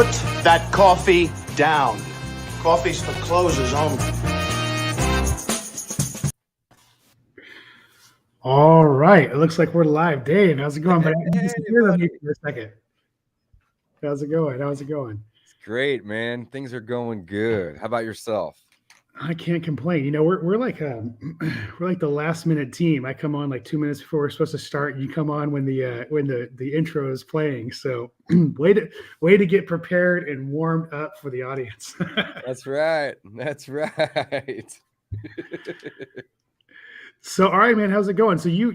Put that coffee down. Coffee's for closers only. All right. It looks like we're live. Dave, how's it going? But you disappeared on me for a second. How's it going? It's great, man. Things are going good. How about yourself? I can't complain. You know, we're like we're like the last minute team. I come on like 2 minutes before we're supposed to start. You come on when the intro is playing. So way to get prepared and warmed up for the audience. That's right. So, all right, man, how's it going? So you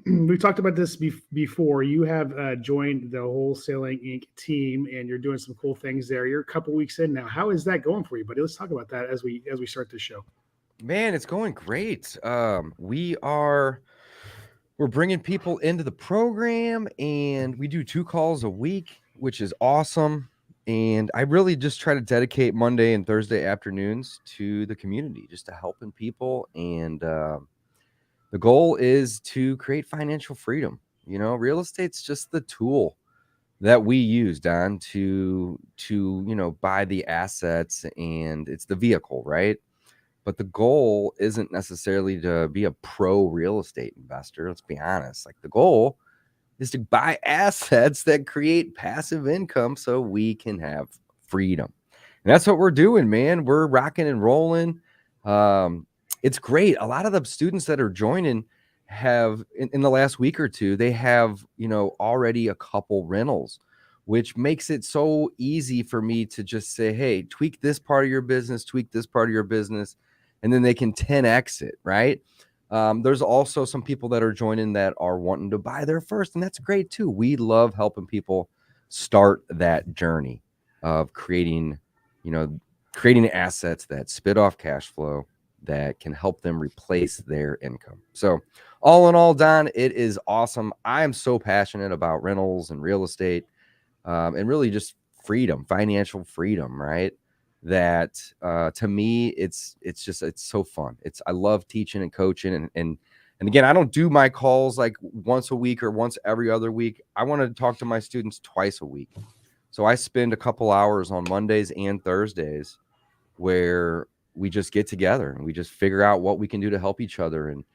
we talked about this before. You have joined the Wholesaling Inc. team, and you're doing some cool things there. You're a couple weeks in now. How is that going for you, buddy? Let's talk about that as we start this show. Man, it's going great. We're bringing people into the program, and we do 2 calls a week, which is awesome. And I really just try to dedicate Monday and Thursday afternoons to the community, just to helping people. And the goal is to create financial freedom. You know, real estate's just the tool that we use, Don, to buy the assets, and it's the vehicle, right? But the goal isn't necessarily to be a pro real estate investor. Let's be honest. Like, the goal is to buy assets that create passive income so we can have freedom. And that's what we're doing, man. We're rocking and rolling. It's great. A lot of the students that are joining have in the last week or two, they have, already a couple rentals, which makes it so easy for me to just say, hey, tweak this part of your business, and then they can 10X it, right? There's also some people that are joining that are wanting to buy their first, and that's great too. We love helping people start that journey of creating assets that spit off cash flow that can help them replace their income. So all in all, Don, it is awesome. I am so passionate about rentals and real estate, and really just freedom, financial freedom, right? That to me, it's so fun. I love teaching and coaching, and again, I don't do my calls like once a week or once every other week. I want to talk to my students twice a week. So I spend a couple hours on Mondays and Thursdays where we just get together and we just figure out what we can do to help each other. And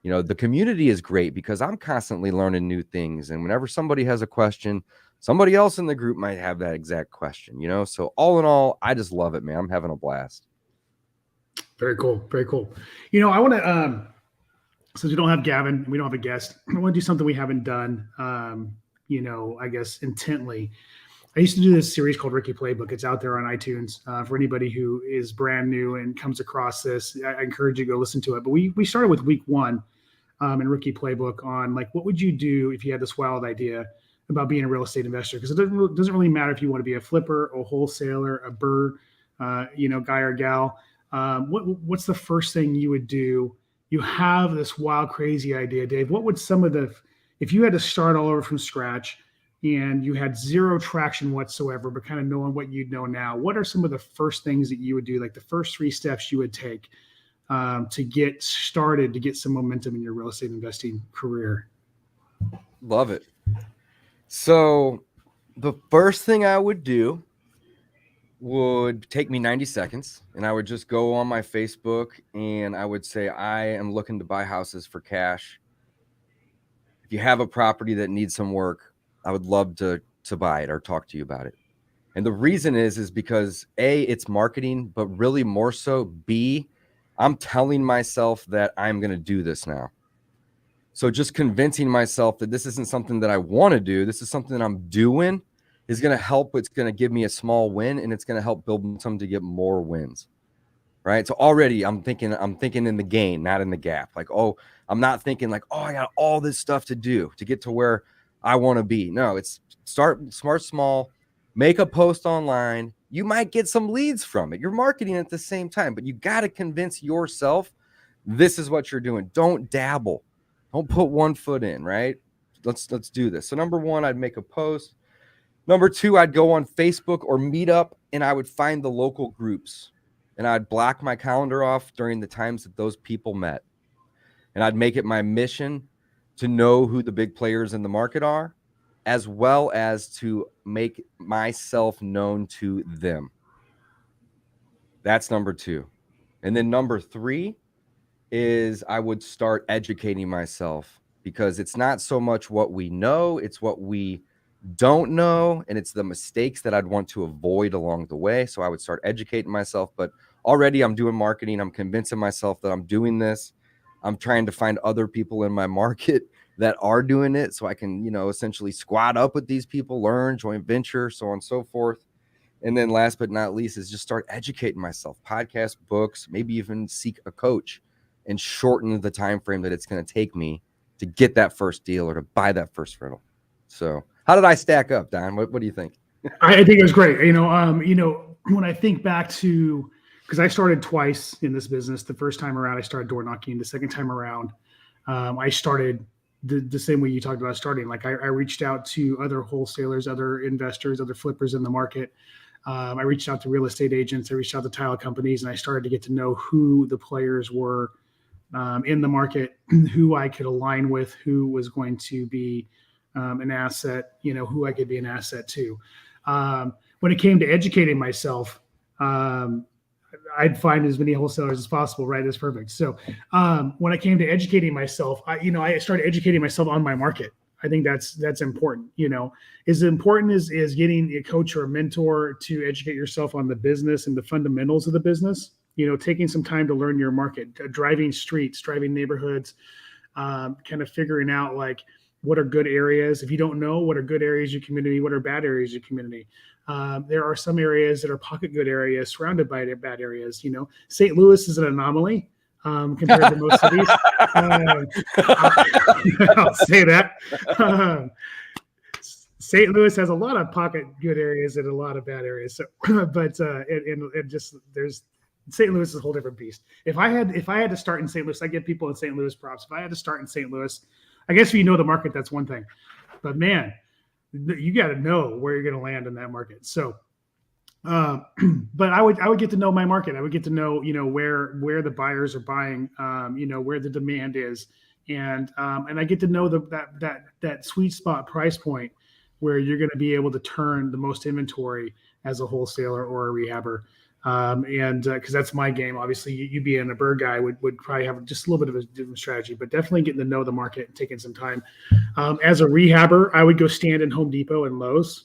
the community is great because I'm constantly learning new things, and whenever somebody has a question, somebody else in the group might have that exact question, So all in all, I just love it, man. I'm having a blast. Very cool. Very cool. I want to, since we don't have Gavin, we don't have a guest, I want to do something we haven't done, I guess intently. I used to do this series called Rookie Playbook. It's out there on iTunes for anybody who is brand new and comes across this. I encourage you to go listen to it. But we started with week 1 in Rookie Playbook on like, what would you do if you had this wild idea about being a real estate investor? Because it doesn't really matter if you want to be a flipper, a wholesaler, a BRRRR, guy or gal. What's the first thing you would do? You have this wild, crazy idea, Dave. What would if you had to start all over from scratch and you had zero traction whatsoever, but kind of knowing what you'd know now, what are some of the first things that you would do, like the first 3 steps you would take to get started, to get some momentum in your real estate investing career? Love it. So the first thing I would do would take me 90 seconds, and I would just go on my Facebook and I would say, I am looking to buy houses for cash. If you have a property that needs some work, I would love to buy it or talk to you about it. And the reason is because A, it's marketing, but really more so B, I'm telling myself that I'm going to do this now. So just convincing myself that this isn't something that I want to do, this is something that I'm doing, is going to help. It's going to give me a small win, and it's going to help build some to get more wins. Right. So already I'm thinking in the gain, not in the gap. Like, I'm not thinking like, I got all this stuff to do to get to where I want to be. No, it's start small, make a post online. You might get some leads from it. You're marketing at the same time, but you got to convince yourself this is what you're doing. Don't dabble. Don't put one foot in, right? Let's do this. So number 1, I'd make a post. Number 2, I'd go on Facebook or Meetup, and I would find the local groups, and I'd block my calendar off during the times that those people met. And I'd make it my mission to know who the big players in the market are as well as to make myself known to them. That's number 2. And then number 3 is I would start educating myself, because it's not so much what we know, it's what we don't know, and it's the mistakes that I'd want to avoid along the way. So I would start educating myself. But already I'm doing marketing. I'm convincing myself that I'm doing this. I'm trying to find other people in my market that are doing it, so I can, essentially squat up with these people, learn, joint venture, so on and so forth. And then last but not least is just start educating myself, podcasts, books, maybe even seek a coach, and shorten the time frame that it's going to take me to get that first deal or to buy that first rental. So how did I stack up, Don? What do you think? I think it was great. When I think back to, because I started twice in this business. The first time around, I started door knocking. The second time around, I started the same way you talked about starting. Like I reached out to other wholesalers, other investors, other flippers in the market. I reached out to real estate agents. I reached out to title companies, and I started to get to know who the players were in the market, who I could align with, who was going to be an asset, who I could be an asset to. When it came to educating myself, I'd find as many wholesalers as possible, right? That's perfect. So when I came to educating myself, I started educating myself on my market. I think that's important. As important as getting a coach or a mentor to educate yourself on the business and the fundamentals of the business. Taking some time to learn your market, driving streets, driving neighborhoods, kind of figuring out like what are good areas. If you don't know what are good areas of your community, what are bad areas of your community. There are some areas that are pocket good areas surrounded by bad areas. St. Louis is an anomaly compared to most cities. I'll say that. St. Louis has a lot of pocket good areas and a lot of bad areas. So, but it just there's St. Louis is a whole different beast. If I had to start in St. Louis, I give people in St. Louis props. If I had to start in St. Louis, I guess if you know the market, that's one thing. But man, you got to know where you're going to land in that market. So, but I would get to know my market. I would get to know, where the buyers are buying, where the demand is, and I get to know that sweet spot price point where you're going to be able to turn the most inventory as a wholesaler or a rehabber. Because that's my game. Obviously, you being a bird guy would probably have just a little bit of a different strategy, but definitely getting to know the market and taking some time. As a rehabber, I would go stand in Home Depot and Lowe's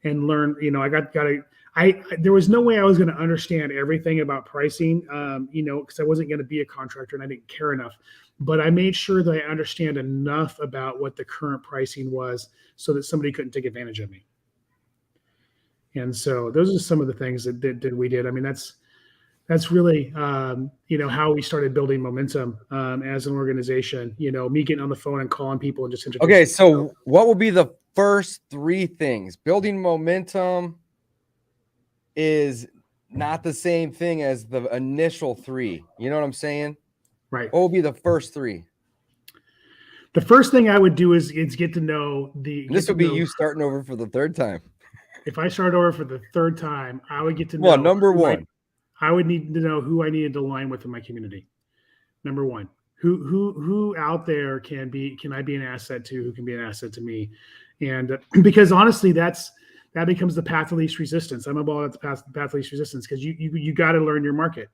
and learn. There was no way I was going to understand everything about pricing, because I wasn't going to be a contractor and I didn't care enough. But I made sure that I understand enough about what the current pricing was so that somebody couldn't take advantage of me. And so those are some of the things that we did. I mean, that's really, how we started building momentum as an organization, me getting on the phone and calling people and just introducing. Okay. So what will be the first 3 things? Building momentum is not the same thing as the initial 3. You know what I'm saying? Right. What will be the first 3? The first thing I would do is get to know This will be you starting over for the 3rd time. If I start over for the 3rd time, I would get to know. Well, number 1. I would need to know who I needed to align with in my community. Number 1, who out there can I be an asset to? Who can be an asset to me? And because honestly, that becomes the path of least resistance. I'm about the path of least resistance because you got to learn your market,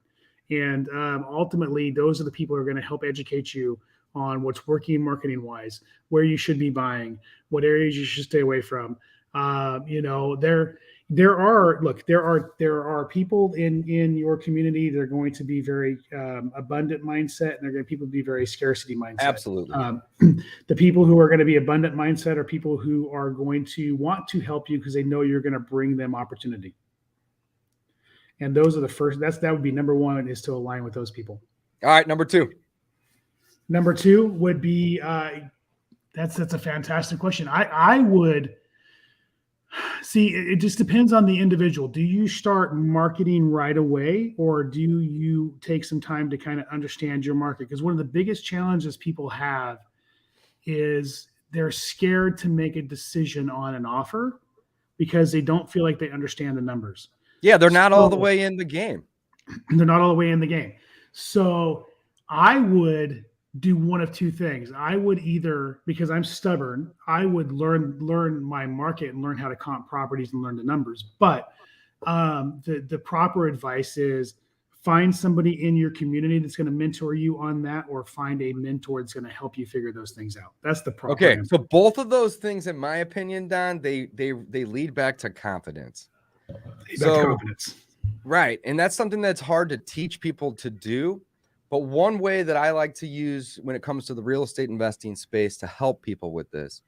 and ultimately, those are the people who are going to help educate you on what's working marketing wise, where you should be buying, what areas you should stay away from. There are people in your community that are going to be very abundant mindset, and they're going to people be very scarcity mindset. Absolutely. The people who are going to be abundant mindset are people who are going to want to help you because they know you're going to bring them opportunity. And those are the first. That would be number 1 is to align with those people. All right, number 2. Number 2 would be that's a fantastic question. I would. See, it just depends on the individual. Do you start marketing right away, or do you take some time to kind of understand your market? Because one of the biggest challenges people have is they're scared to make a decision on an offer because they don't feel like they understand the numbers. Yeah, they're not all the way in the game. They're not all the way in the game. So I would do one of two things. I would either, because I'm stubborn, I would learn my market and learn how to comp properties and learn the numbers. But the proper advice is find somebody in your community that's going to mentor you on that, or find a mentor that's going to help you figure those things out. That's the proper Okay, answer. so both of those things, in my opinion, Don, they lead back to confidence. Confidence. Right, and that's something that's hard to teach people to do. But one way that I like to use when it comes to the real estate investing space to help people with this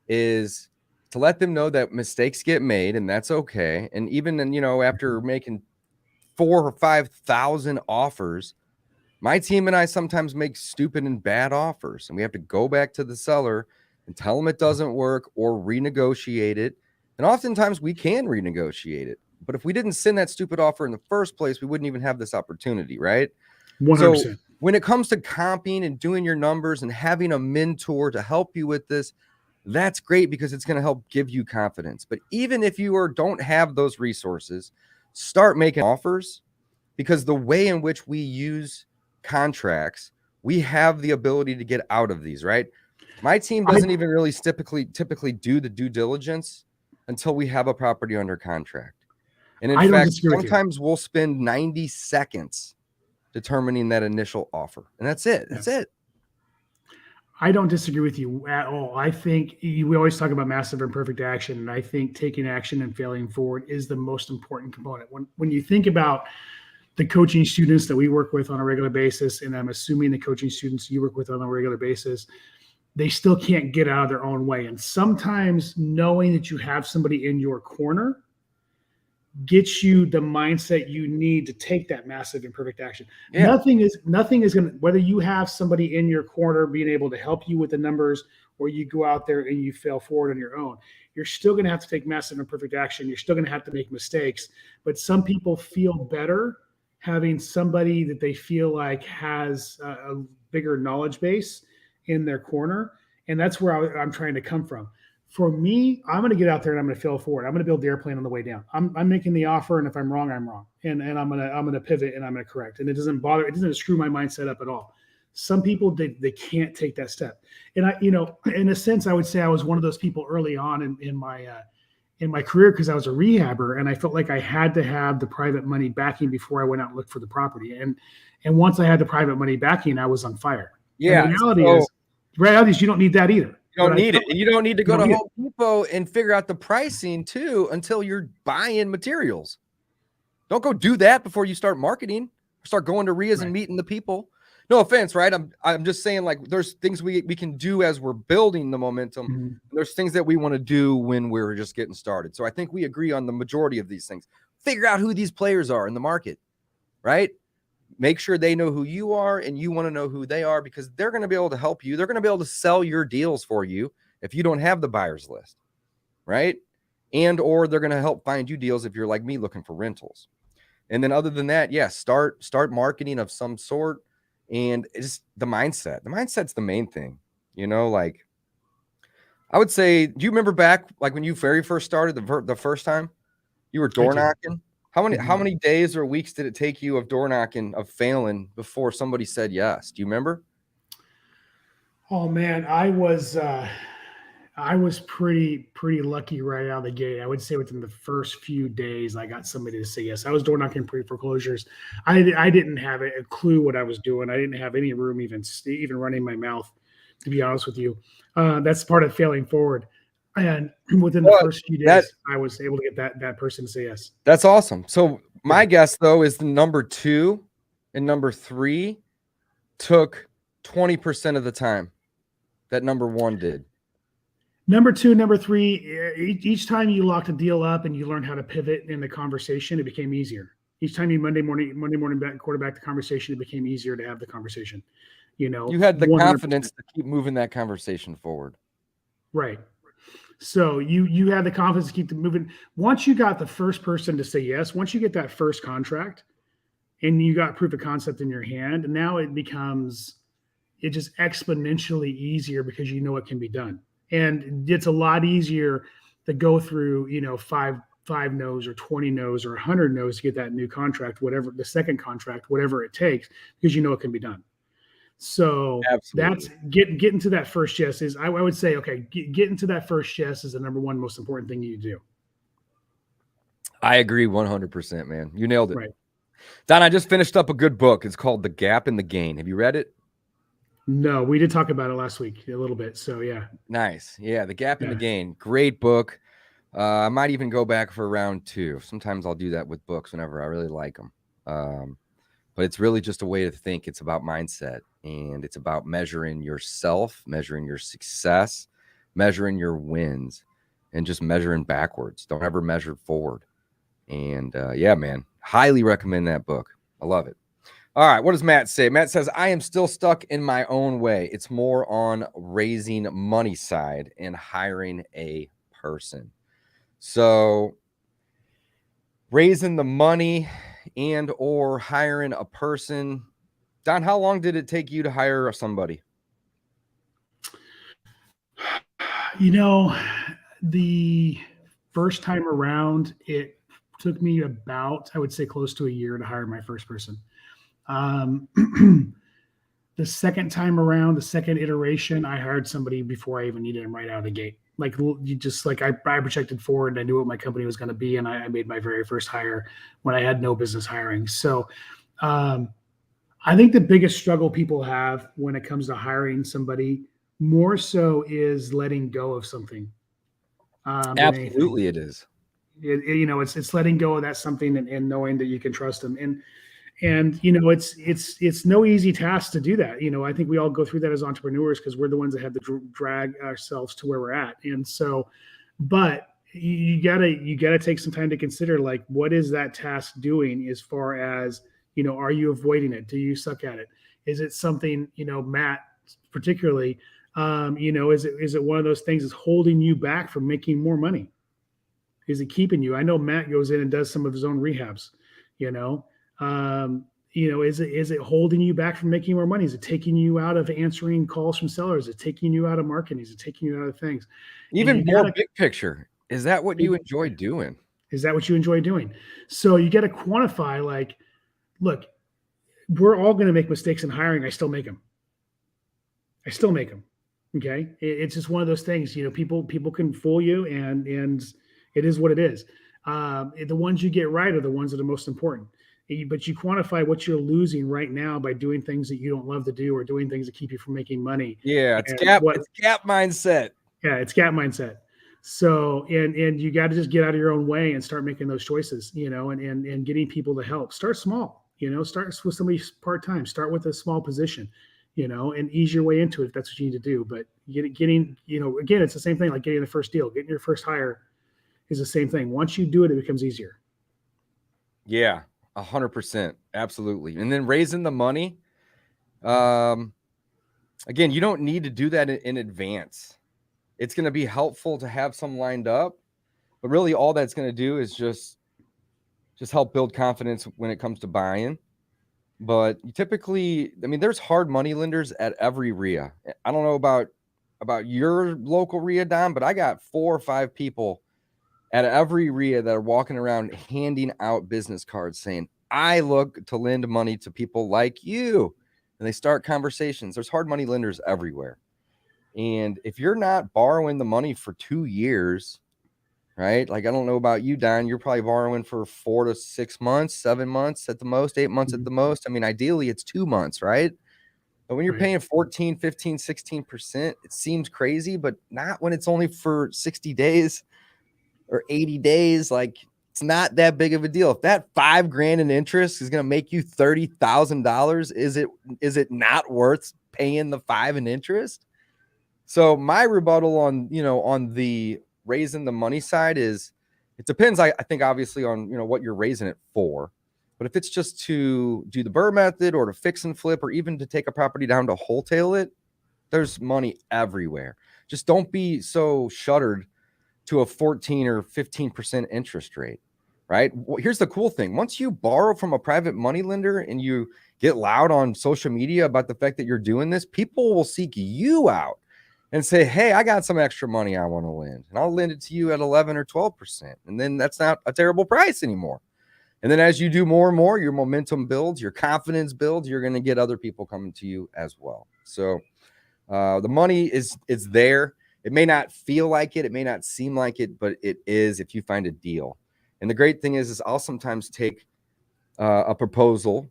is to let them know that mistakes get made, and that's okay. And even after making 4,000 or 5,000 offers, my team and I sometimes make stupid and bad offers, and we have to go back to the seller and tell them it doesn't work or renegotiate it. And oftentimes we can renegotiate it. But if we didn't send that stupid offer in the first place, we wouldn't even have this opportunity, right? 100%. So when it comes to comping and doing your numbers and having a mentor to help you with this, that's great because it's going to help give you confidence. But even if you don't have those resources, start making offers, because the way in which we use contracts, we have the ability to get out of these, right? My team doesn't even really typically do the due diligence until we have a property under contract. And in fact, sometimes we'll spend 90 seconds determining that initial offer. And that's it. That's it. I don't disagree with you at all. I think we always talk about massive imperfect action, and I think taking action and failing forward is the most important component. When you think about the coaching students that we work with on a regular basis, and I'm assuming the coaching students you work with on a regular basis, they still can't get out of their own way. And sometimes knowing that you have somebody in your corner gets you the mindset you need to take that massive imperfect action. Yeah. Nothing is going to, whether you have somebody in your corner being able to help you with the numbers, or you go out there and you fail forward on your own, you're still going to have to take massive imperfect action. You're still going to have to make mistakes. But some people feel better having somebody that they feel like has a bigger knowledge base in their corner. And that's where I'm trying to come from. For me, I'm going to get out there and I'm going to fail forward. I'm going to build the airplane on the way down. I'm making the offer, and if I'm wrong, I'm wrong. And I'm going to pivot and I'm going to correct. And it doesn't screw my mindset up at all. Some people, they can't take that step. And I, in a sense, I would say I was one of those people early on in my career, because I was a rehabber and I felt like I had to have the private money backing before I went out and looked for the property. And once I had the private money backing, I was on fire. Yeah. And the reality is you don't need that either. You don't need it. And you don't need to go to Home Depot and figure out the pricing too until you're buying materials. Don't go do that before you start marketing, start going to RIAs and meeting the people. No offense, right? I'm just saying, like, there's things we can do as we're building the momentum. Mm-hmm. There's things that we want to do when we're just getting started. So I think we agree on the majority of these things. Figure out who these players are in the market, right? Make sure they know who you are and you want to know who they are, because they're going to be able to help you. They're going to be able to sell your deals for you if you don't have the buyer's list, right? And or they're going to help find you deals if you're like me looking for rentals. And then other than that, start marketing of some sort. And it's the mindset. The mindset's the main thing, like I would say, do you remember back like when you very first started the first time you were door knocking? How many days or weeks did it take you of door knocking, of failing before somebody said yes? Do you remember? Oh man, I was pretty lucky right out of the gate. I would say within the first few days, I got somebody to say yes. I was door knocking pre-foreclosures. I didn't have a clue what I was doing. I didn't have any room even running my mouth, to be honest with you. That's part of failing forward. And within the first few days, I was able to get that person to say yes. That's awesome. So my guess, though, is the number 2 and number 3 took 20% of the time that number 1 did. Number 2, number 3, each time you locked a deal up and you learned how to pivot in the conversation, it became easier. Each time you Monday morning quarterback the conversation, it became easier to have the conversation. You had the 100%. Confidence to keep moving that conversation forward. Right. So you had the confidence to keep them moving. Once you got the first person to say yes, once you get that first contract and you got proof of concept in your hand, and now it just exponentially easier because you know it can be done. And it's a lot easier to go through, 5 no's or 20 no's or 100 no's to get that new contract, whatever the second contract, whatever it takes, because you know it can be done. So Absolutely. that's getting to that first yes is I would say, okay, getting to that first yes is the number one most important thing you do. I agree 100%, man. You nailed it. Right. Don, I just finished up a good book. It's called The Gap and the Gain. Have you read it? No, we did talk about it last week a little bit. So yeah. Nice. Yeah, The Gap and the Yeah. Gain. Great book. I might even go back for round 2. Sometimes I'll do that with books whenever I really like them. But it's really just a way to think. It's about mindset, and it's about measuring yourself, measuring your success, measuring your wins, and just measuring backwards. Don't ever measure forward. And yeah, man, highly recommend that book. I love it. All right, what does Matt say? Matt says, I am still stuck in my own way. It's more on raising money side and hiring a person. So raising the money and or hiring a person. Don, how long did it take you to hire somebody? You know, the first time around, it took me about, I would say, close to a year to hire my first person. The second time around, the second iteration, I hired somebody before I even needed him right out of the gate. Like you just like I projected forward and I knew what my company was going to be, and I made my very first hire when I had no business hiring. So I think the biggest struggle people have when it comes to hiring somebody more so is letting go of something. Than anything. Absolutely, it is. It's letting go of that something and knowing that you can trust them. And it's no easy task to do that. I think we all go through that as entrepreneurs because we're the ones that have to drag ourselves to where we're at. And so, but you gotta take some time to consider, like, what is that task doing as far as, are you avoiding it? Do you suck at it? Is it something, Matt particularly, is it one of those things that's holding you back from making more money? Is it keeping you? I know Matt goes in and does some of his own rehabs, is it holding you back from making more money? Is it taking you out of answering calls from sellers? Is it taking you out of marketing? Is it taking you out of things? Even more big picture. Is that what you enjoy doing? Is that what you enjoy doing? So you got to quantify, like, look, we're all going to make mistakes in hiring. I still make them. Okay. It's just one of those things, people can fool you, and it is what it is. The ones you get right are the ones that are most important. But you quantify what you're losing right now by doing things that you don't love to do or doing things that keep you from making money. Yeah, it's gap mindset. Yeah, it's gap mindset. So, and you got to just get out of your own way and start making those choices, and getting people to help. Start small, start with somebody part-time, start with a small position, and ease your way into it if that's what you need to do. But getting, again, it's the same thing like getting the first deal, getting your first hire is the same thing. Once you do it, it becomes easier. Yeah, 100%. Absolutely. And then raising the money. Again, you don't need to do that in advance. It's going to be helpful to have some lined up, but really all that's going to do is just help build confidence when it comes to buying. But you typically, there's hard money lenders at every RIA. I don't know about your local RIA, Don, but I got 4 or 5 people at every RIA that are walking around handing out business cards saying, I look to lend money to people like you. And they start conversations. There's hard money lenders everywhere. And if you're not borrowing the money for 2 years, right? Like, I don't know about you, Don, you're probably borrowing for 4 to 6 months, 7 months at the most, 8 months at the most. Ideally it's 2 months, right? But when you're paying 14, 15, 16%, it seems crazy, but not when it's only for 60 days or 80 days. Like, it's not that big of a deal. If that $5,000 in interest is going to make you $30,000, is it not worth paying the 5 in interest? So my rebuttal on the raising the money side is, it depends. I think obviously on, what you're raising it for, but if it's just to do the BRRRR method or to fix and flip, or even to take a property down to wholesale it, there's money everywhere. Just don't be so shuttered to a 14 or 15% interest rate, right? Well, here's the cool thing. Once you borrow from a private money lender and you get loud on social media about the fact that you're doing this, people will seek you out and say, hey, I got some extra money I want to lend, and I'll lend it to you at 11 or 12%. And then that's not a terrible price anymore. And then as you do more and more, your momentum builds, your confidence builds, you're going to get other people coming to you as well. So the money is there. It may not feel like it. It may not seem like it, but it is if you find a deal. And the great thing is I'll sometimes take a proposal,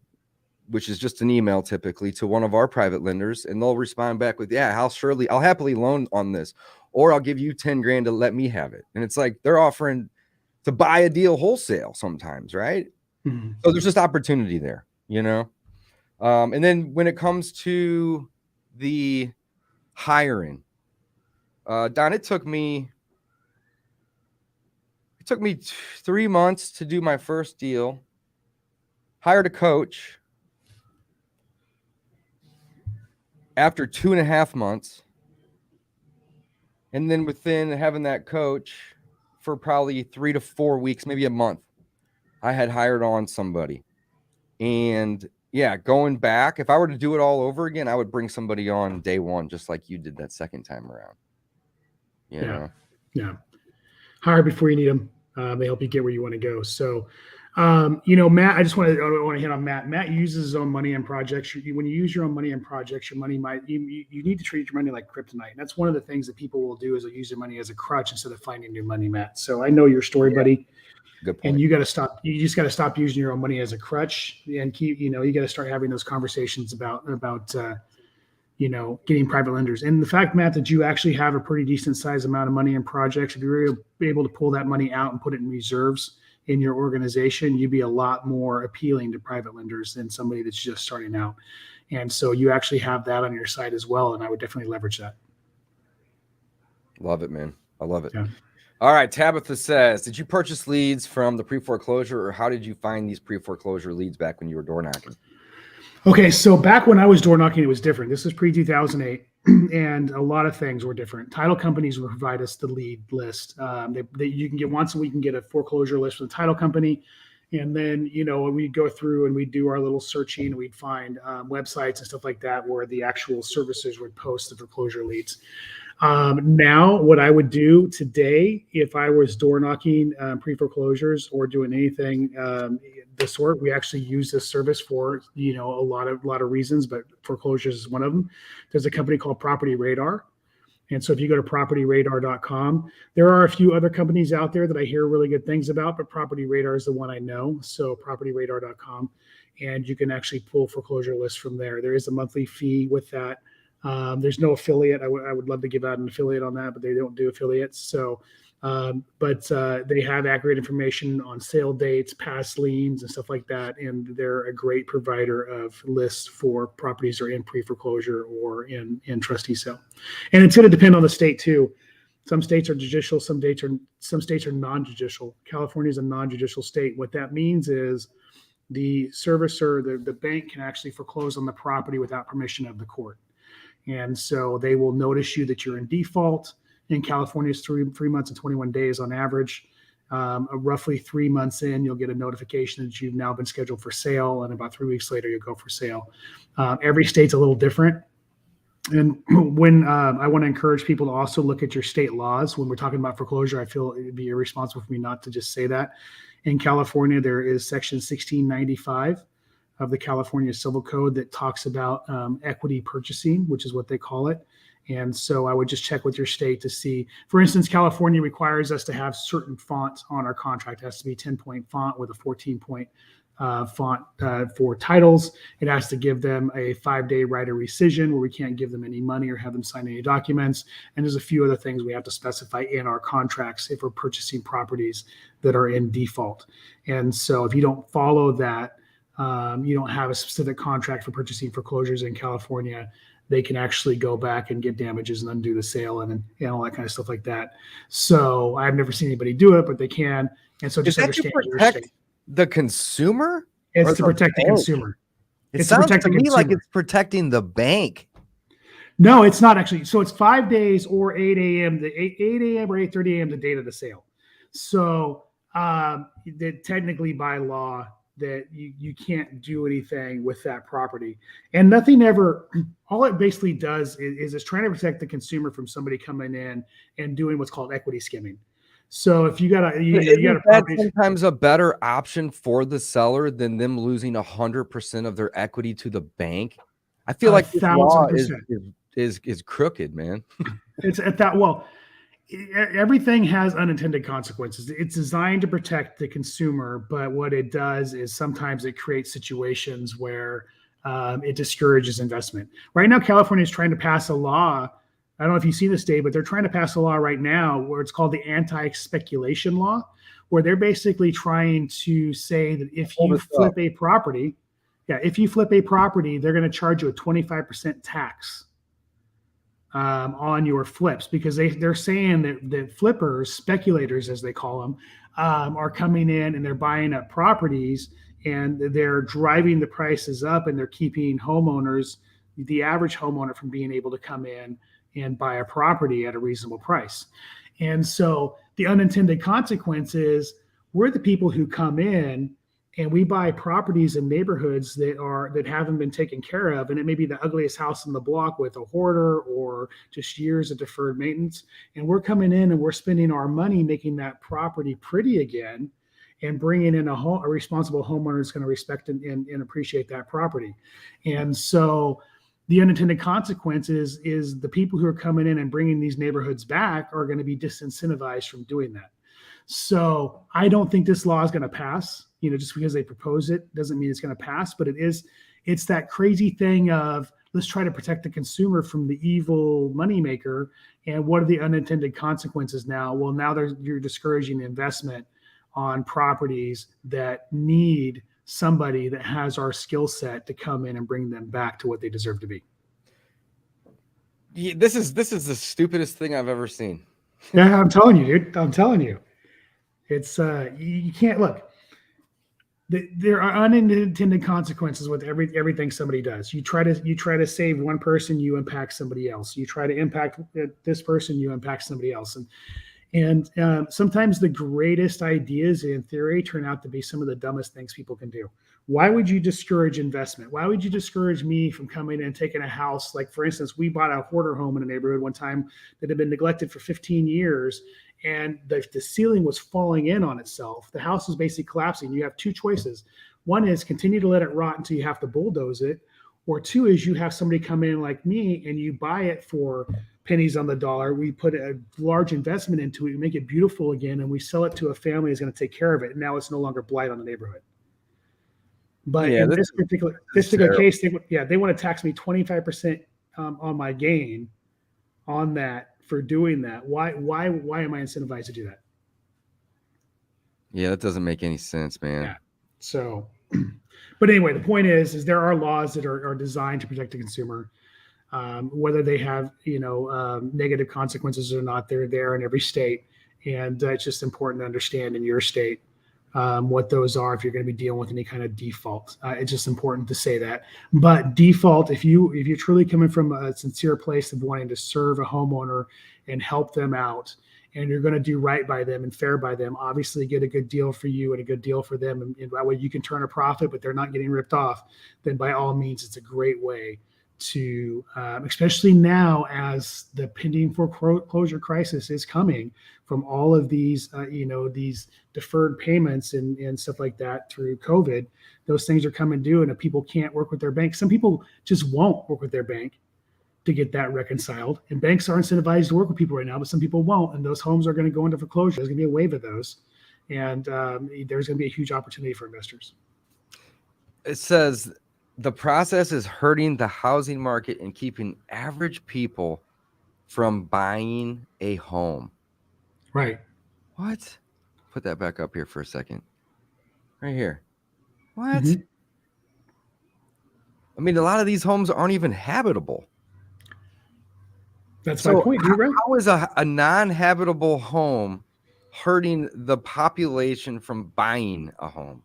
which is just an email typically, to one of our private lenders, and they'll respond back with, yeah, I'll happily loan on this, or I'll give you 10 grand to let me have it. And it's like they're offering to buy a deal wholesale sometimes, right? Mm-hmm. So there's just opportunity there, you know? And then when it comes to the hiring, Don, it took me 3 months to do my first deal, hired a coach. After 2.5 months, and then within having that coach for probably 3 to 4 weeks, maybe a month, I had hired on somebody. And yeah, going back, if I were to do it all over again, I would bring somebody on day one, just like you did that second time around. You know? Yeah. Hire before you need them. They help you get where you want to go. So, Matt, I want to hit on Matt. Matt uses his own money in projects. When you use your own money in projects, your money you need to treat your money like kryptonite. And that's one of the things that people will do is they'll use their money as a crutch instead of finding new money, Matt. So I know your story, buddy. Good point. And you got to stop. You just got to stop using your own money as a crutch and keep. You got to start having those conversations about getting private lenders. And the fact, Matt, that you actually have a pretty decent sized amount of money in projects, if you're able to pull that money out and put it in reserves in your organization, you'd be a lot more appealing to private lenders than somebody that's just starting out. And so you actually have that on your side as well. And I would definitely leverage that. Love it, man. I love it. Yeah. All right. Tabitha says, did you purchase leads from the pre-foreclosure, or how did you find these pre-foreclosure leads back when you were door knocking? Okay, so back when I was door knocking, it was different. This was pre-2008, and a lot of things were different. Title companies would provide us the lead list. You can get once a week, you can get a foreclosure list from the title company, and then we'd go through and we'd do our little searching, and we'd find websites and stuff like that where the actual servicers would post the foreclosure leads. Now, what I would do today, if I was door knocking pre-foreclosures or doing anything the sort, we actually use this service for a lot of reasons, but foreclosures is one of them. There's a company called Property Radar, and so if you go to propertyradar.com, there are a few other companies out there that I hear really good things about, but Property Radar is the one I know. So propertyradar.com, and you can actually pull foreclosure lists from there. There is a monthly fee with that. There's no affiliate. I would love to give out an affiliate on that, but they don't do affiliates. So, but they have accurate information on sale dates, past liens, and stuff like that. And they're a great provider of lists for properties that are in pre-foreclosure or in trustee sale. And it's going to depend on the state too. Some states are judicial, some states are non-judicial. California is a non-judicial state. What that means is the servicer, the bank, can actually foreclose on the property without permission of the court. And so they will notice you that you're in default. In California, it's 3 months and 21 days on average. Roughly 3 months in, you'll get a notification that you've now been scheduled for sale, and about 3 weeks later, you'll go for sale. Every state's a little different. And when I want to encourage people to also look at your state laws when we're talking about foreclosure, I feel it'd be irresponsible for me not to just say that. In California, there is Section 1695 of the California Civil Code that talks about equity purchasing, which is what they call it. And so I would just check with your state to see, for instance, California requires us to have certain fonts on our contract. It has to be 10-point font with a 14-point font for titles. It has to give them a 5-day right of rescission where we can't give them any money or have them sign any documents. And there's a few other things we have to specify in our contracts if we're purchasing properties that are in default. And so if you don't follow that, you don't have a specific contract for purchasing foreclosures in California, they can actually go back and get damages and undo the sale and all that kind of stuff like that. So I've never seen anybody do it, but they can. And so just understand to protect the consumer? It's to protect the consumer. It sounds to me like it's protecting the bank. No, it's not actually. So it's 5 days or 8 a.m. to 8 a.m. or 8:30 a.m. the date of the sale. So that technically by law, that you can't do anything with that property, and nothing ever. All it basically does is it's trying to protect the consumer from somebody coming in and doing what's called equity skimming. So if you got a, you got a Isn't that property, sometimes a better option for the seller than them losing 100% of their equity to the bank? I feel like this law 1,000%. is crooked, man. It's at that. Well, everything has unintended consequences. It's designed to protect the consumer, but what it does is sometimes it creates situations where it discourages investment. Right now, California is trying to pass a law. I don't know if you've seen this, Dave, but they're trying to pass a law right now where it's called the anti-speculation law, where they're basically trying to say that if you flip a property, if you flip a property, they're going to charge you a 25% tax on your flips, because they're saying that flippers, speculators as they call them, are coming in and they're buying up properties and they're driving the prices up, and they're keeping homeowners, the average homeowner, from being able to come in and buy a property at a reasonable price. And so the unintended consequence is we're the people who come in and we buy properties in neighborhoods that haven't been taken care of, and it may be the ugliest house in the block with a hoarder or just years of deferred maintenance, and we're coming in and we're spending our money making that property pretty again and bringing in a responsible homeowner that's going to respect and appreciate that property. And so the unintended consequences is the people who are coming in and bringing these neighborhoods back are going to be disincentivized from doing that. So I don't think this law is going to pass. Just because they propose it doesn't mean it's going to pass, but it's that crazy thing of let's try to protect the consumer from the evil moneymaker. And what are the unintended consequences now? Well, now you're discouraging investment on properties that need somebody that has our skill set to come in and bring them back to what they deserve to be. Yeah, this is the stupidest thing I've ever seen. Yeah, I'm telling you, dude. I'm telling you. It's you can't look. There are unintended consequences with everything somebody does. You try to save one person, you impact somebody else. You try to impact this person, you impact somebody else. And sometimes the greatest ideas in theory turn out to be some of the dumbest things people can do. Why would you discourage investment? Why would you discourage me from coming in and taking a house? Like, for instance, we bought a hoarder home in a neighborhood one time that had been neglected for 15 years, and the ceiling was falling in on itself. The house was basically collapsing. You have two choices. One is continue to let it rot until you have to bulldoze it, or two is you have somebody come in like me and you buy it for pennies on the dollar. We put a large investment into it, we make it beautiful again, and we sell it to a family that's going to take care of it. And now it's no longer blight on the neighborhood. But in this particular case, they want to tax me 25% on my gain on that for doing that. Why am I incentivized to do that? Yeah, that doesn't make any sense, man. Yeah. So, but anyway, the point is there are laws that are designed to protect the consumer. Whether they have negative consequences or not, they're there in every state, and it's just important to understand in your state what those are if you're going to be dealing with any kind of default. It's just important to say that. But default, if you're truly coming from a sincere place of wanting to serve a homeowner and help them out, and you're going to do right by them and fair by them, obviously get a good deal for you and a good deal for them, and that way you can turn a profit, but they're not getting ripped off, then by all means, it's a great way to, especially now as the pending foreclosure crisis is coming from all of these, these deferred payments and stuff like that through COVID. Those things are coming due, and if people can't work with their bank, some people just won't work with their bank to get that reconciled. And banks are incentivized to work with people right now, but some people won't, and those homes are going to go into foreclosure. There's going to be a wave of those, and there's going to be a huge opportunity for investors. It says the process is hurting the housing market and keeping average people from buying a home. Right. What? Put that back up here for a second. Right here. What? Mm-hmm. I mean, a lot of these homes aren't even habitable. That's my point. You're right. How is a non-habitable home hurting the population from buying a home?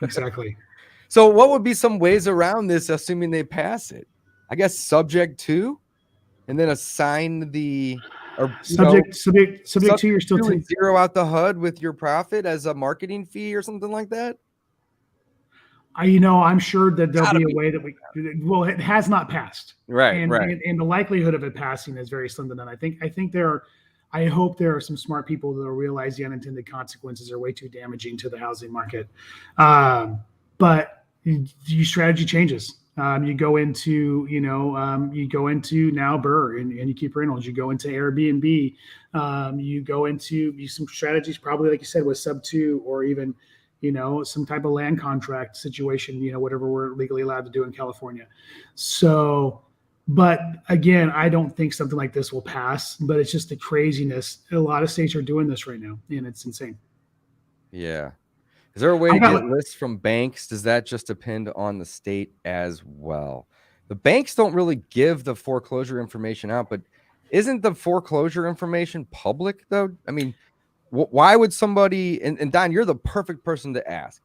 Exactly. So what would be some ways around this, assuming they pass it? I guess subject to, and then assign the subject to, you're still zero out the HUD with your profit as a marketing fee or something like that. I'm sure that there'll be a way that it has not passed. Right. And the likelihood of it passing is very slim to none. I think I hope there are some smart people that will realize the unintended consequences are way too damaging to the housing market. But strategy changes. You go into, you go into now Burr and you keep rentals. You go into Airbnb. You go into some strategies, probably like you said, with sub-2 or even, some type of land contract situation. Whatever we're legally allowed to do in California. So. But again, I don't think something like this will pass, but it's just the craziness. A lot of states are doing this right now, and it's insane. Yeah. Is there a way to get lists from banks? Does that just depend on the state as well? The banks don't really give the foreclosure information out, but isn't the foreclosure information public though? I mean, why would somebody, and Don, you're the perfect person to ask.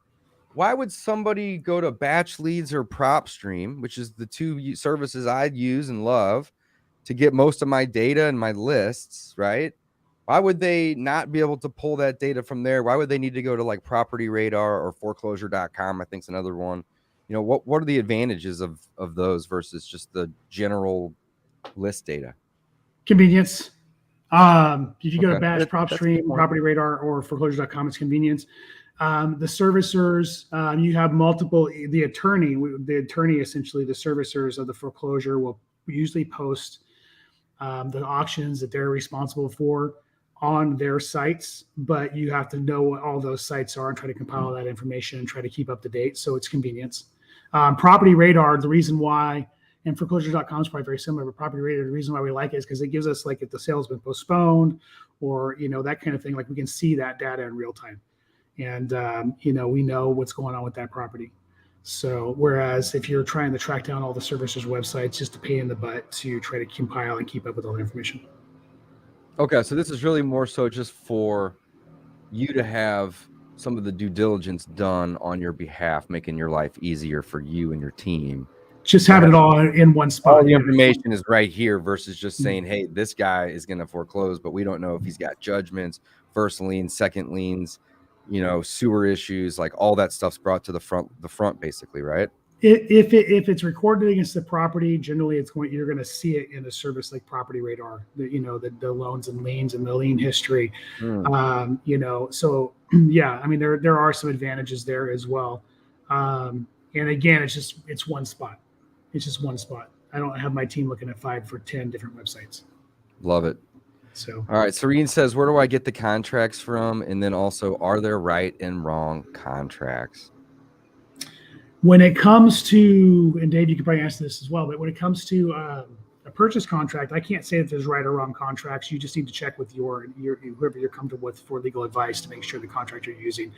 Why would somebody go to Batch Leads or PropStream, which is the two services I'd use and love to get most of my data and my lists, right? Why would they not be able to pull that data from there? Why would they need to go to like Property Radar or foreclosure.com? I think is another one. What are the advantages of those versus just the general list data? Convenience. If you go to Batch, PropStream, Property Radar, or foreclosure.com, it's convenience. The servicers, you have multiple, the attorney, essentially the servicers of the foreclosure will usually post the auctions that they're responsible for on their sites, but you have to know what all those sites are and try to compile that information and try to keep up to date. So it's convenience. Property Radar, the reason why, and foreclosure.com is probably very similar, but Property Radar, the reason why we like it is because it gives us, like, if the sale has been postponed or, that kind of thing, like we can see that data in real time. And, we know what's going on with that property. So whereas if you're trying to track down all the servicers' websites, just a pain in the butt to try to compile and keep up with all the information. Okay, so this is really more so just for you to have some of the due diligence done on your behalf, making your life easier for you and your team. Just having it all in one spot. All the information is right here versus just saying, hey, this guy is going to foreclose, but we don't know if he's got judgments, first liens, second liens, sewer issues, like all that stuff's brought to the front basically, right? If it's recorded against the property, generally you're going to see it in a service like Property Radar, the loans and liens and the lien history. So yeah, I mean, there are some advantages there as well. And again, it's one spot. It's just one spot. I don't have my team looking at 5 or 10 different websites. Love it. So, all right. Serene says, where do I get the contracts from? And then also, are there right and wrong contracts? When it comes to, and Dave, you could probably answer this as well, but when it comes to a purchase contract, I can't say that there's right or wrong contracts. You just need to check with your whoever you're comfortable with for legal advice to make sure the contract you're using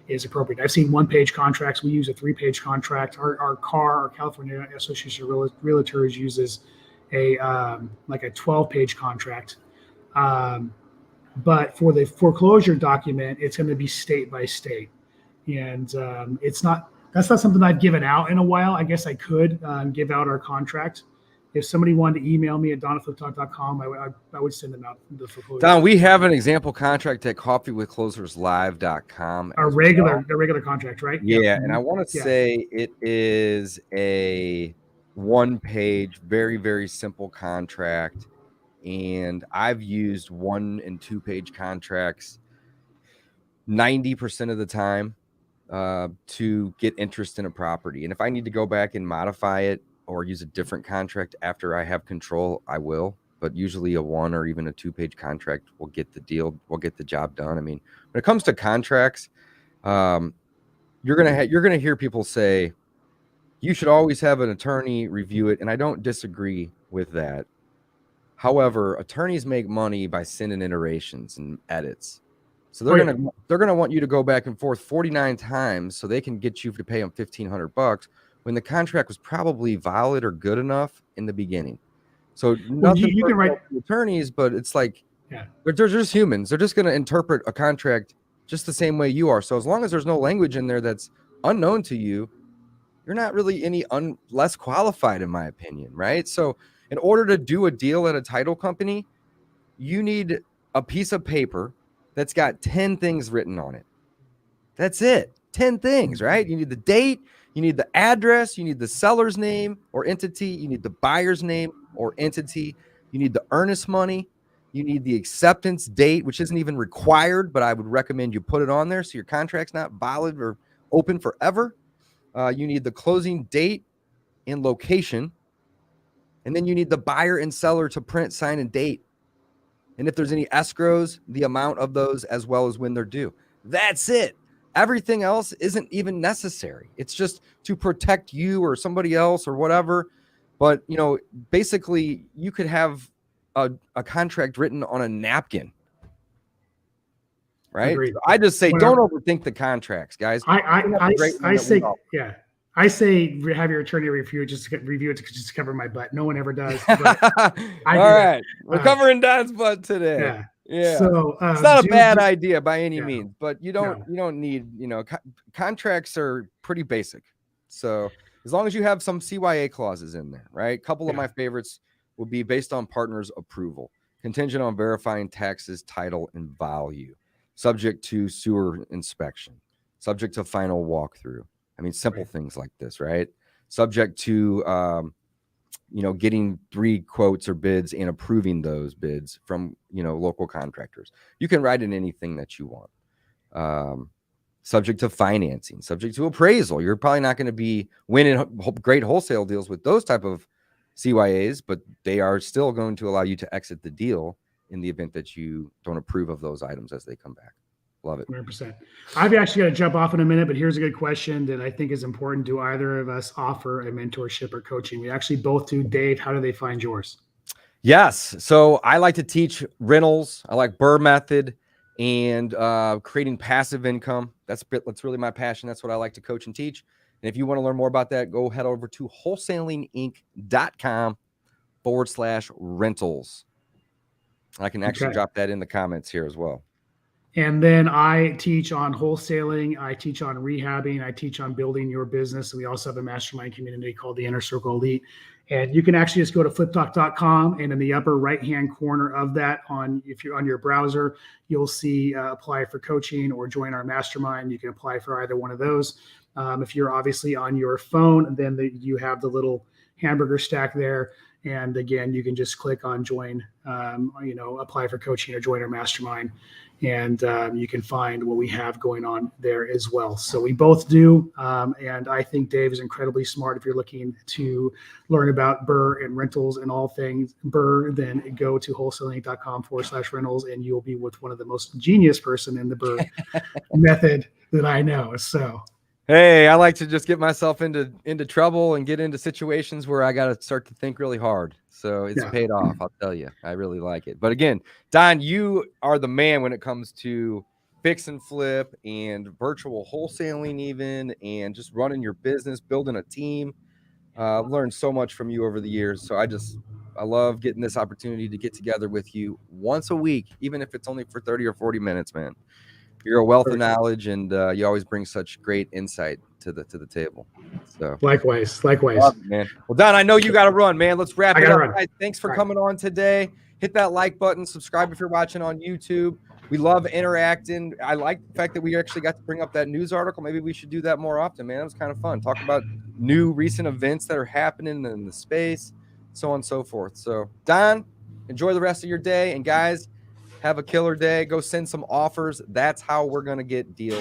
is appropriate. I've seen 1-page contracts. We use a 3-page contract. Our California Association of Realtors uses a 12-page contract. But for the foreclosure document, it's going to be state by state, and that's not something I've given out in a while. I guess I could give out our contract. If somebody wanted to email me at donafliptalk.com, I would send them out the foreclosure. Don, we have an example contract at coffeewithcloserslive.com. A regular contract, right? Yeah, and I want to say it is a 1-page, very, very simple contract. And I've used 1- and 2-page contracts 90% of the time to get interest in a property. And if I need to go back and modify it or use a different contract after I have control, I will. But usually a 1 or even a 2-page contract will get the deal, will get the job done. I mean, when it comes to contracts, you're gonna hear people say you should always have an attorney review it, and I don't disagree with that. However, attorneys make money by sending iterations and edits. So they're gonna want you to go back and forth 49 times so they can get you to pay them $1,500 when the contract was probably valid or good enough in the beginning. So nothing you can write attorneys, but it's like they're just humans. They're just gonna interpret a contract just the same way you are. So as long as there's no language in there that's unknown to you, you're not really any less qualified, in my opinion, right? So in order to do a deal at a title company, you need a piece of paper that's got 10 things written on it. That's it. 10 things, right? You need the date, you need the address, you need the seller's name or entity, you need the buyer's name or entity, you need the earnest money, You need the acceptance date, which isn't even required, but I would recommend you put it on there so your contract's not valid or open forever. You need the closing date and location. And then you need the buyer and seller to print, sign, and date. And if there's any escrows, the amount of those, as well as when they're due. That's it. Everything else isn't even necessary. It's just to protect you or somebody else or whatever. But, basically you could have a contract written on a napkin. Right? Agreed. So I just say, don't overthink the contracts, guys. I say, yeah. I say have your attorney review it just to cover my butt. No one ever does. But All right. We're covering Don's butt today. Yeah. So it's not a bad idea by any means, but you don't need, contracts are pretty basic. So as long as you have some CYA clauses in there, right? A couple of my favorites would be based on partner's approval, contingent on verifying taxes, title, and value, subject to sewer inspection, subject to final walkthrough. I mean, simple things like this, right? Subject to, getting 3 quotes or bids and approving those bids from, local contractors. You can write in anything that you want. Subject to financing, subject to appraisal. You're probably not going to be winning great wholesale deals with those type of CYAs, but they are still going to allow you to exit the deal in the event that you don't approve of those items as they come back. Love it. 100%. I've actually got to jump off in a minute, but here's a good question that I think is important. Do either of us offer a mentorship or coaching? We actually both do. Dave, how do they find yours? Yes. So I like to teach rentals. I like BRRRR method and creating passive income. That's really my passion. That's what I like to coach and teach. And if you want to learn more about that, go head over to wholesalinginc.com/rentals. I can actually drop that in the comments here as well. And then I teach on wholesaling. I teach on rehabbing. I teach on building your business. We also have a mastermind community called the Inner Circle Elite. And you can actually just go to fliptalk.com, and in the upper right-hand corner of that, if you're on your browser, you'll see apply for coaching or join our mastermind. You can apply for either one of those. If you're obviously on your phone, then you have the little hamburger stack there. And again, you can just click on join, apply for coaching or join our mastermind. And you can find what we have going on there as well. So we both do. And I think Dave is incredibly smart. If you're looking to learn about BRRRR and rentals and all things BRRRR, then go to wholesaling.com/rentals, and you'll be with one of the most genius person in the BRRRR method that I know. So. Hey, I like to just get myself into trouble and get into situations where I got to start to think really hard. So it's paid off. I'll tell you, I really like it. But again, Don, you are the man when it comes to fix and flip and virtual wholesaling even, and just running your business, building a team. I've learned so much from you over the years. So I love getting this opportunity to get together with you once a week, even if it's only for 30 or 40 minutes, man. You're a wealth of knowledge, and you always bring such great insight to the table. So likewise, love it, man. Well, Don, I know you got to run, man. Let's wrap it up. Guys, thanks for coming on today. Hit that like button. Subscribe if you're watching on YouTube. We love interacting. I like the fact that we actually got to bring up that news article. Maybe we should do that more often, man. It was kind of fun. Talk about new recent events that are happening in the space, so on and so forth. So, Don, enjoy the rest of your day, and guys, have a killer day. Go send some offers. That's how we're going to get deals.